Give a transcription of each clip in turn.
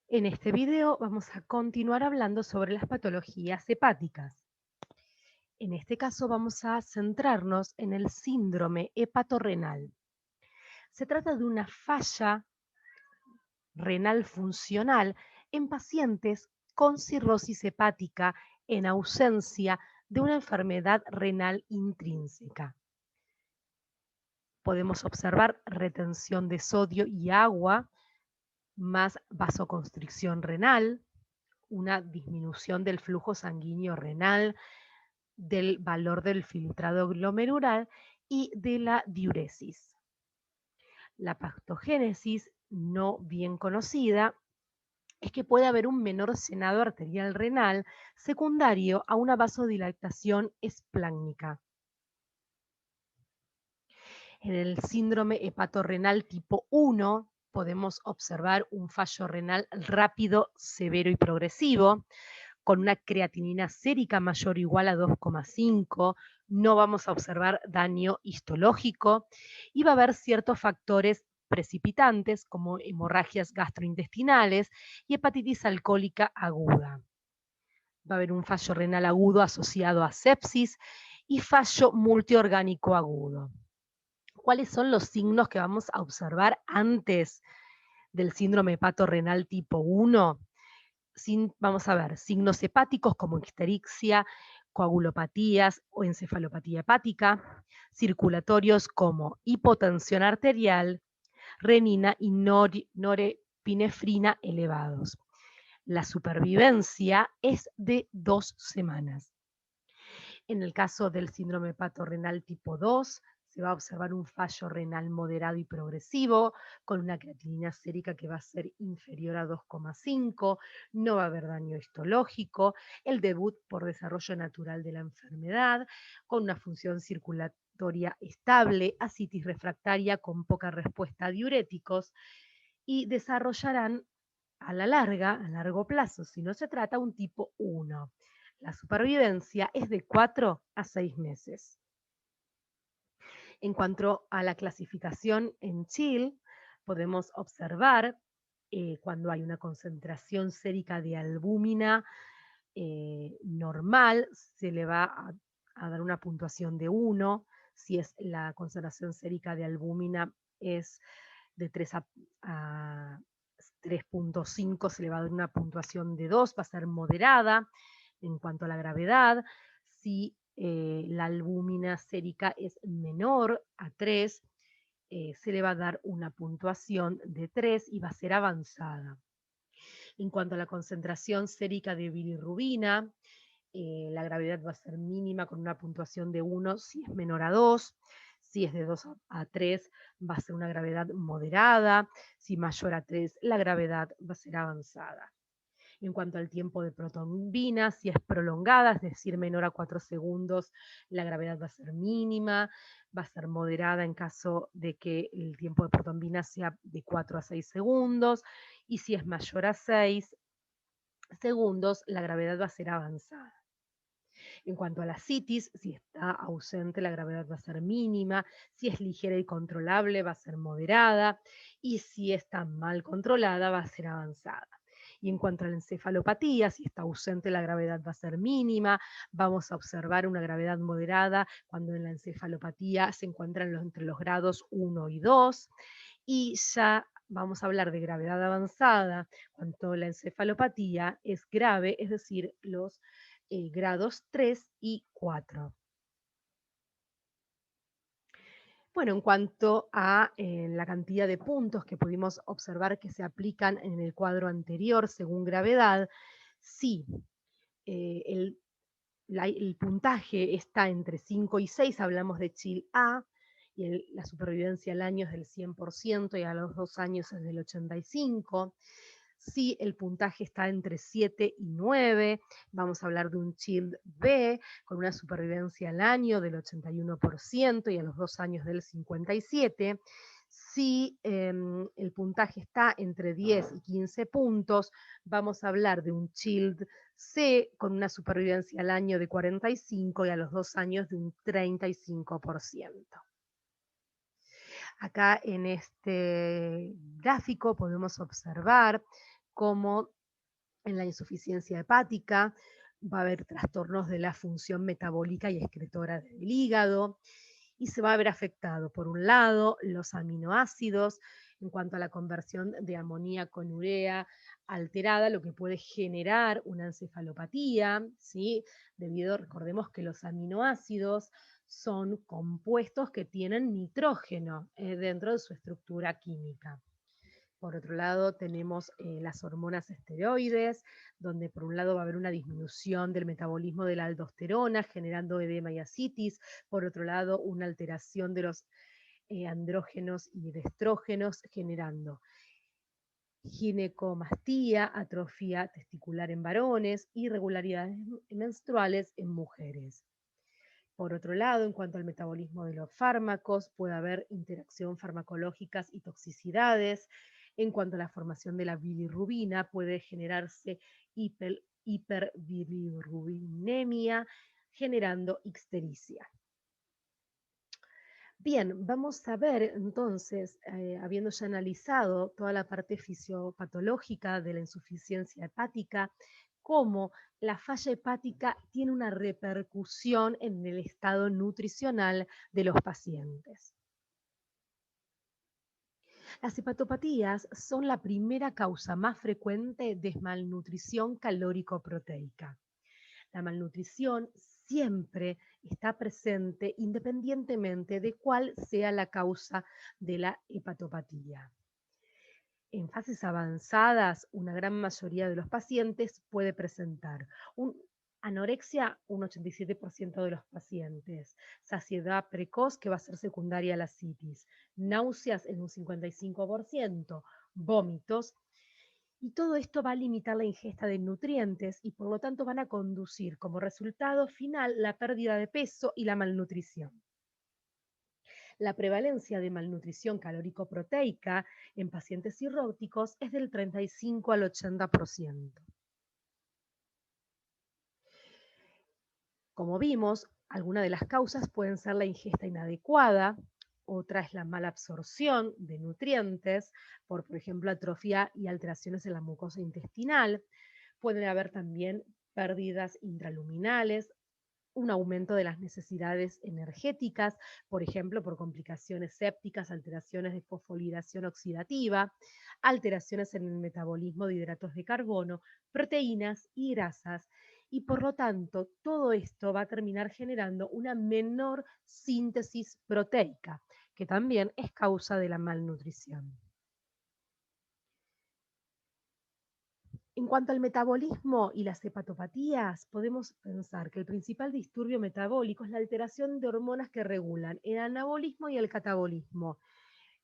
En este video vamos a continuar hablando sobre las patologías hepáticas. En este caso vamos a centrarnos en el síndrome hepatorrenal. Se trata de una falla renal funcional en pacientes con cirrosis hepática en ausencia de una enfermedad renal intrínseca. Podemos observar retención de sodio y agua, más vasoconstricción renal, una disminución del flujo sanguíneo renal, del valor del filtrado glomerular y de la diuresis. La patogénesis no bien conocida es que puede haber un menor llenado arterial renal secundario a una vasodilatación espláncnica. En el síndrome hepatorrenal tipo 1 podemos observar un fallo renal rápido, severo y progresivo, con una creatinina sérica mayor o igual a 2,5, no vamos a observar daño histológico y va a haber ciertos factores precipitantes como hemorragias gastrointestinales y hepatitis alcohólica aguda. Va a haber un fallo renal agudo asociado a sepsis y fallo multiorgánico agudo. ¿Cuáles son los signos que vamos a observar antes del síndrome hepatorrenal tipo 1? Vamos a ver signos hepáticos como icterixia, coagulopatías o encefalopatía hepática, circulatorios como hipotensión arterial, renina y norepinefrina elevados. La supervivencia es de 2 semanas. En el caso del síndrome hepatorrenal tipo 2, se va a observar un fallo renal moderado y progresivo, con una creatinina sérica que va a ser inferior a 2,5, no va a haber daño histológico, el debut por desarrollo natural de la enfermedad, con una función circulatoria estable, ascitis refractaria con poca respuesta a diuréticos, y desarrollarán a la larga, a largo plazo, si no se trata, un tipo 1. La supervivencia es de 4 a 6 meses. En cuanto a la clasificación en Chill, podemos observar cuando hay una concentración sérica de albúmina normal, se le va a dar una puntuación de 1. Si es la concentración sérica de albúmina es de 3 a 3,5, se le va a dar una puntuación de 2, va a ser moderada. En cuanto a la gravedad, si la albúmina sérica es menor a 3, se le va a dar una puntuación de 3 y va a ser avanzada. En cuanto a la concentración sérica de bilirrubina, la gravedad va a ser mínima con una puntuación de 1 si es menor a 2. Si es de 2 a 3 va a ser una gravedad moderada. Si mayor a 3, la gravedad va a ser avanzada. En cuanto al tiempo de protombina, si es prolongada, es decir, menor a 4 segundos, la gravedad va a ser mínima, va a ser moderada en caso de que el tiempo de protombina sea de 4 a 6 segundos, y si es mayor a 6 segundos, la gravedad va a ser avanzada. En cuanto a la citis, si está ausente, la gravedad va a ser mínima, si es ligera y controlable, va a ser moderada, y si está mal controlada, va a ser avanzada. Y en cuanto a la encefalopatía, si está ausente, la gravedad va a ser mínima, vamos a observar una gravedad moderada cuando en la encefalopatía se encuentran entre los grados 1 y 2, y ya vamos a hablar de gravedad avanzada cuando la encefalopatía es grave, es decir, los grados 3 y 4. Bueno, en cuanto a la cantidad de puntos que pudimos observar que se aplican en el cuadro anterior según gravedad, sí, el, el puntaje está entre 5 y 6, hablamos de Chill A, y la supervivencia al año es del 100% y a los 2 años es del 85%. Si el puntaje está entre 7 y 9, vamos a hablar de un Child B con una supervivencia al año del 81% y a los 2 años del 57%. Si el puntaje está entre 10 y 15 puntos, vamos a hablar de un Child C con una supervivencia al año de 45 y a los 2 años de un 35%. Acá en este gráfico podemos observar como en la insuficiencia hepática, va a haber trastornos de la función metabólica y excretora del hígado, y se va a ver afectado, por un lado, los aminoácidos en cuanto a la conversión de amoníaco en urea alterada, lo que puede generar una encefalopatía, ¿sí? Debido, recordemos que los aminoácidos son compuestos que tienen nitrógeno dentro de su estructura química. Por otro lado, tenemos las hormonas esteroides, donde por un lado va a haber una disminución del metabolismo de la aldosterona, generando edema y ascitis. Por otro lado, una alteración de los andrógenos y de estrógenos, generando ginecomastía, atrofia testicular en varones, irregularidades menstruales en mujeres. Por otro lado, en cuanto al metabolismo de los fármacos, puede haber interacción farmacológicas y toxicidades. En cuanto a la formación de la bilirrubina, puede generarse hiperbilirrubinemia, generando ictericia. Bien, vamos a ver entonces, habiendo ya analizado toda la parte fisiopatológica de la insuficiencia hepática, cómo la falla hepática tiene una repercusión en el estado nutricional de los pacientes. Las hepatopatías son la primera causa más frecuente de malnutrición calórico-proteica. La malnutrición siempre está presente independientemente de cuál sea la causa de la hepatopatía. En fases avanzadas, una gran mayoría de los pacientes puede presentar anorexia, un 87% de los pacientes, saciedad precoz, que va a ser secundaria a la citis, náuseas en un 55%, vómitos, y todo esto va a limitar la ingesta de nutrientes y por lo tanto van a conducir como resultado final la pérdida de peso y la malnutrición. La prevalencia de malnutrición calórico-proteica en pacientes cirróticos es del 35 al 80%. Como vimos, algunas de las causas pueden ser la ingesta inadecuada, otra es la mala absorción de nutrientes, por ejemplo, atrofia y alteraciones en la mucosa intestinal. Pueden haber también pérdidas intraluminales, un aumento de las necesidades energéticas, por ejemplo, por complicaciones sépticas, alteraciones de fosforilación oxidativa, alteraciones en el metabolismo de hidratos de carbono, proteínas y grasas, y por lo tanto todo esto va a terminar generando una menor síntesis proteica, que también es causa de la malnutrición. En cuanto al metabolismo y las hepatopatías, podemos pensar que el principal disturbio metabólico es la alteración de hormonas que regulan el anabolismo y el catabolismo.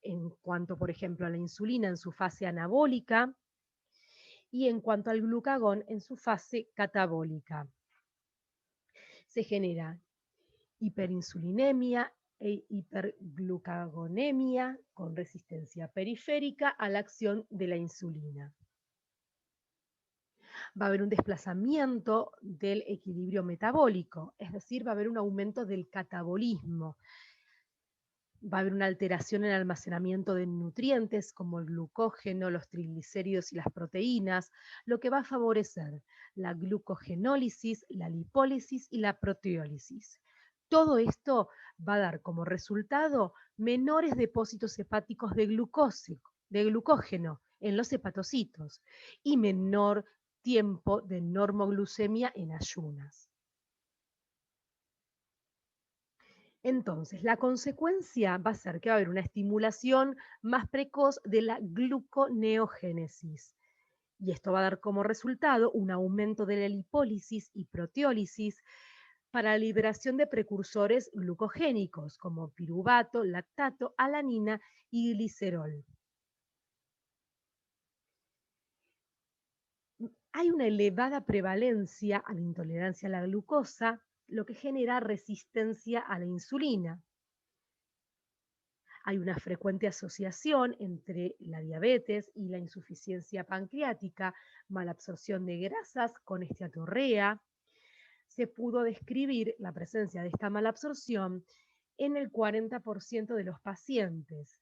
En cuanto, por ejemplo, a la insulina en su fase anabólica y en cuanto al glucagón en su fase catabólica. Se genera hiperinsulinemia e hiperglucagonemia con resistencia periférica a la acción de la insulina. Va a haber un desplazamiento del equilibrio metabólico, es decir, va a haber un aumento del catabolismo. Va a haber una alteración en el almacenamiento de nutrientes como el glucógeno, los triglicéridos y las proteínas, lo que va a favorecer la glucogenólisis, la lipólisis y la proteólisis. Todo esto va a dar como resultado menores depósitos hepáticos de glucógeno en los hepatocitos y menor tiempo de normoglucemia en ayunas. Entonces, la consecuencia va a ser que va a haber una estimulación más precoz de la gluconeogénesis. Y esto va a dar como resultado un aumento de la lipólisis y proteólisis para la liberación de precursores glucogénicos como piruvato, lactato, alanina y glicerol. Hay una elevada prevalencia a la intolerancia a la glucosa, lo que genera resistencia a la insulina. Hay una frecuente asociación entre la diabetes y la insuficiencia pancreática, malabsorción de grasas con esteatorrea. Se pudo describir la presencia de esta malabsorción en el 40% de los pacientes.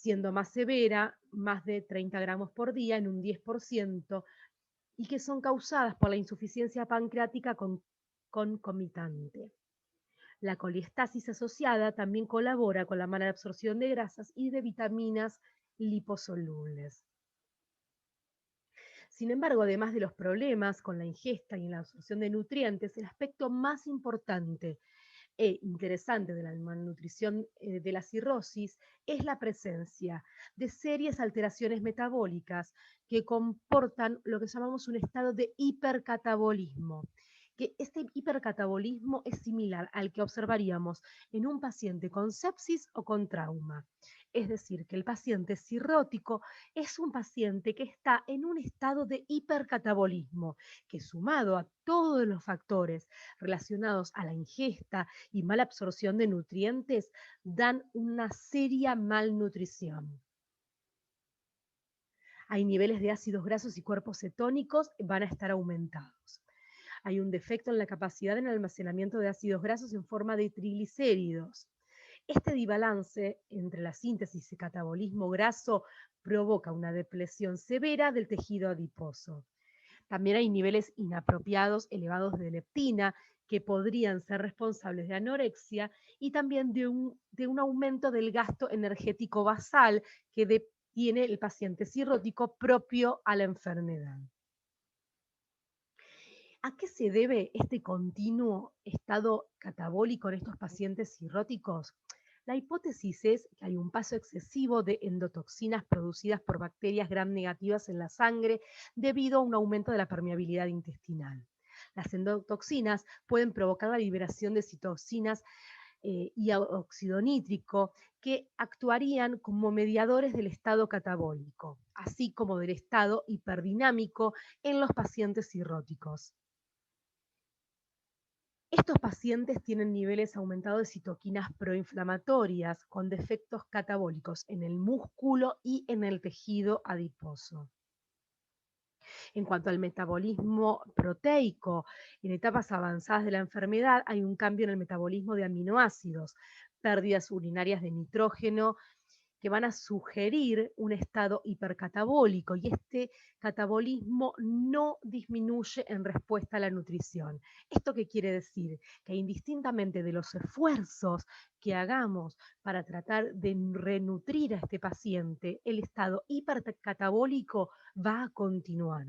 siendo más severa, más de 30 gramos por día en un 10%, y que son causadas por la insuficiencia pancreática concomitante. La colestasis asociada también colabora con la mala absorción de grasas y de vitaminas liposolubles. Sin embargo, además de los problemas con la ingesta y en la absorción de nutrientes, el aspecto más importante e interesante de la malnutrición de la cirrosis es la presencia de serias alteraciones metabólicas que comportan lo que llamamos un estado de hipercatabolismo. Que este hipercatabolismo es similar al que observaríamos en un paciente con sepsis o con trauma. Es decir, que el paciente cirrótico es un paciente que está en un estado de hipercatabolismo, que sumado a todos los factores relacionados a la ingesta y mala absorción de nutrientes, dan una seria malnutrición. Hay niveles de ácidos grasos y cuerpos cetónicos van a estar aumentados. Hay un defecto en la capacidad en el almacenamiento de ácidos grasos en forma de triglicéridos. Este desbalance entre la síntesis y catabolismo graso provoca una depresión severa del tejido adiposo. También hay niveles inapropiados elevados de leptina que podrían ser responsables de anorexia y también de un aumento del gasto energético basal que tiene el paciente cirrótico propio a la enfermedad. ¿A qué se debe este continuo estado catabólico en estos pacientes cirróticos? La hipótesis es que hay un paso excesivo de endotoxinas producidas por bacterias gram negativas en la sangre debido a un aumento de la permeabilidad intestinal. Las endotoxinas pueden provocar la liberación de citocinas y óxido nítrico que actuarían como mediadores del estado catabólico, así como del estado hiperdinámico en los pacientes cirróticos. Estos pacientes tienen niveles aumentados de citoquinas proinflamatorias con defectos catabólicos en el músculo y en el tejido adiposo. En cuanto al metabolismo proteico, en etapas avanzadas de la enfermedad hay un cambio en el metabolismo de aminoácidos, pérdidas urinarias de nitrógeno que van a sugerir un estado hipercatabólico y este catabolismo no disminuye en respuesta a la nutrición. ¿Esto qué quiere decir? Que indistintamente de los esfuerzos que hagamos para tratar de renutrir a este paciente, el estado hipercatabólico va a continuar.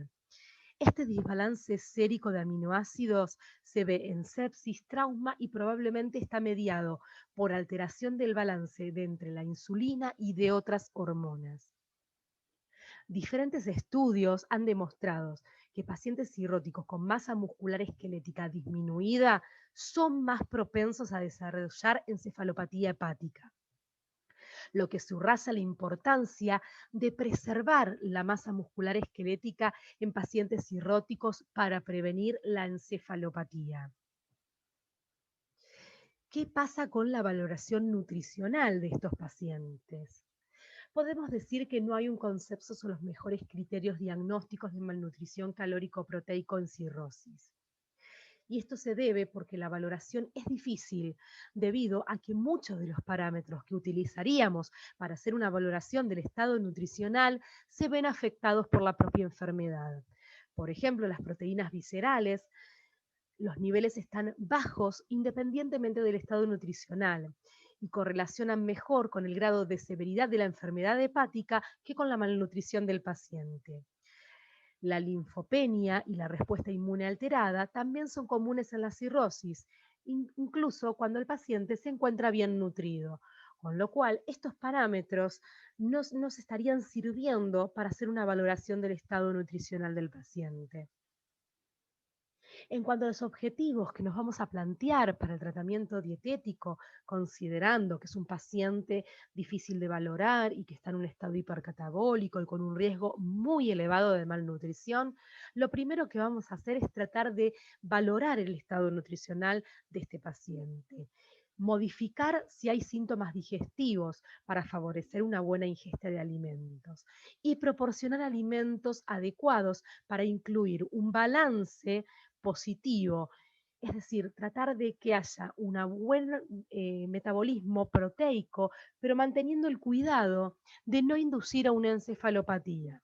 Este desbalance sérico de aminoácidos se ve en sepsis, trauma y probablemente está mediado por alteración del balance de entre la insulina y de otras hormonas. Diferentes estudios han demostrado que pacientes cirróticos con masa muscular esquelética disminuida son más propensos a desarrollar encefalopatía hepática, lo que subraya la importancia de preservar la masa muscular esquelética en pacientes cirróticos para prevenir la encefalopatía. ¿Qué pasa con la valoración nutricional de estos pacientes? Podemos decir que no hay un consenso sobre los mejores criterios diagnósticos de malnutrición calórico-proteico en cirrosis. Y esto se debe porque la valoración es difícil debido a que muchos de los parámetros que utilizaríamos para hacer una valoración del estado nutricional se ven afectados por la propia enfermedad. Por ejemplo, las proteínas viscerales, los niveles están bajos independientemente del estado nutricional y correlacionan mejor con el grado de severidad de la enfermedad hepática que con la malnutrición del paciente. La linfopenia y la respuesta inmune alterada también son comunes en la cirrosis, incluso cuando el paciente se encuentra bien nutrido, con lo cual estos parámetros nos estarían sirviendo para hacer una valoración del estado nutricional del paciente. En cuanto a los objetivos que nos vamos a plantear para el tratamiento dietético, considerando que es un paciente difícil de valorar y que está en un estado hipercatabólico y con un riesgo muy elevado de malnutrición, lo primero que vamos a hacer es tratar de valorar el estado nutricional de este paciente. Modificar si hay síntomas digestivos para favorecer una buena ingesta de alimentos y proporcionar alimentos adecuados para incluir un balance positivo Es decir, tratar de que haya un buen metabolismo proteico, pero manteniendo el cuidado de no inducir a una encefalopatía.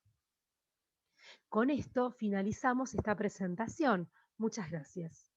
Con esto finalizamos esta presentación. Muchas gracias.